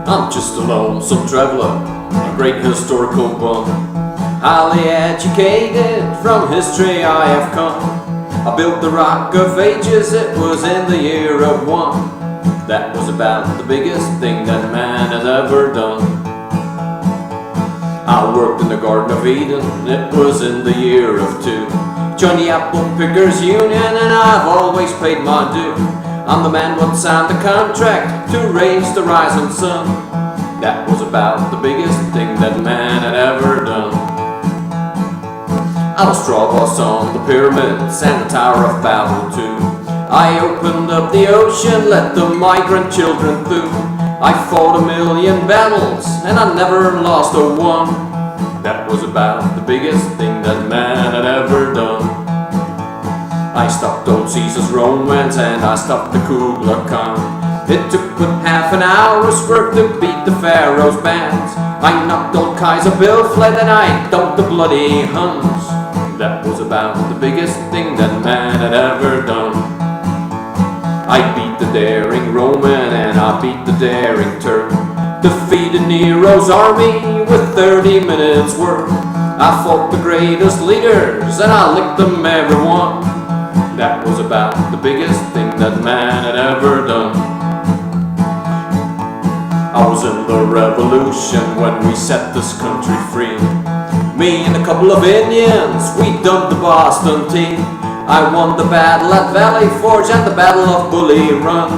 I'm just a lonesome traveler, a great historical one. Highly educated, from history I have come. I built the Rock of Ages, it was in the year of 1. That was about the biggest thing that man has ever done. I worked in the Garden of Eden, it was in the year of 2. Joined the Apple Pickers Union and I've always paid my due. I'm the man what signed the contract to raise the rising sun. That was about the biggest thing that man had ever done. I was straw boss on the pyramids and the Tower of Babel too. I opened up the ocean, let the migrant children through. I fought 1,000,000 battles and I never lost a one. That was about the biggest thing that man had ever done. I stopped old Caesar's Romans and I stopped the Ku Klux Klan. It took but half an hour's work to beat the Pharaoh's bands. I knocked old Kaiser Bill fled and I dumped the bloody Huns. That was about the biggest thing that man had ever done. I beat the daring Roman and I beat the daring Turk. Defeated Nero's army with 30 minutes work. I fought the greatest leaders and I licked them every one. That was about the biggest thing that man had ever done. I was in the revolution when we set this country free. Me and a couple of Indians, we dubbed the Boston team. I won the battle at Valley Forge and the Battle of Bull Run.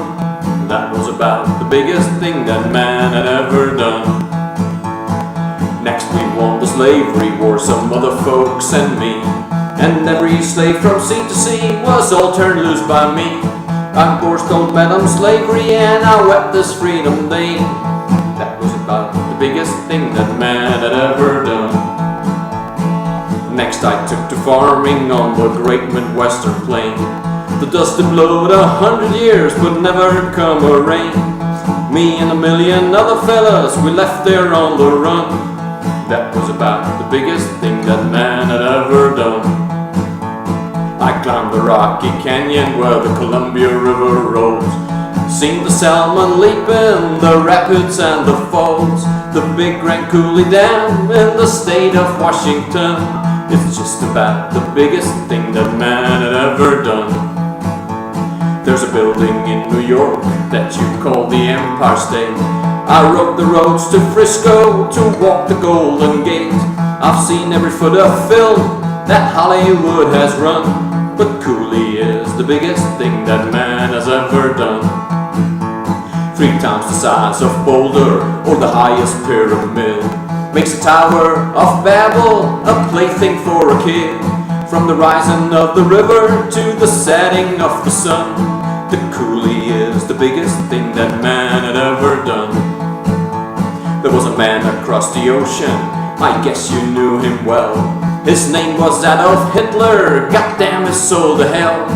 That was about the biggest thing that man had ever done. Next we won the slavery war, some other folks and me. And every slave from sea to sea was all turned loose by me. I forced old Benham slavery and I wept this freedom day. That was about the biggest thing that man had ever done. Next I took to farming on the great Midwestern plain. The dust had blowed 100 years but never come a rain. Me and 1,000,000 other fellas, we left there on the run. That was about the biggest thing that man had ever done. I climbed the Rocky Canyon where the Columbia River rolls. Seen the salmon leaping, the rapids and the falls. The big Grand Coulee Dam in the state of Washington. It's just about the biggest thing that man had ever done. There's a building in New York that you call the Empire State. I rode the roads to Frisco to walk the Golden Gate. I've seen every foot of film that Hollywood has run. But Cooley is the biggest thing that man has ever done. 3 times the size of Boulder or the highest pyramid. Makes the Tower of Babel a plaything for a kid. From the rising of the river to the setting of the sun, the Cooley is the biggest thing that man had ever done. There was a man across the ocean, I guess you knew him well. His name was Adolf Hitler, goddamn his soul to hell.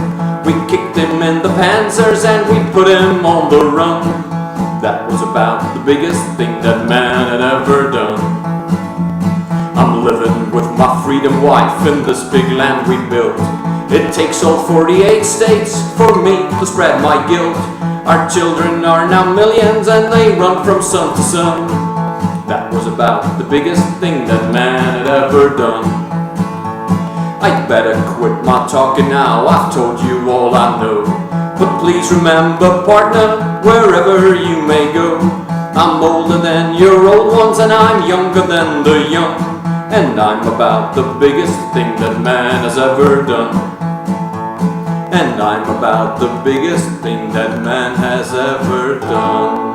We kicked him in the panzers and we put him on the run. That was about the biggest thing that man had ever done. I'm living with my freedom wife in this big land we built. It takes all 48 states for me to spread my guilt. Our children are now millions and they run from sun to sun. That was about the biggest thing that man had ever done. I'd better quit my talking now, I've told you all I know. But please remember, partner, wherever you may go, I'm older than your old ones and I'm younger than the young. And I'm about the biggest thing that man has ever done. And I'm about the biggest thing that man has ever done.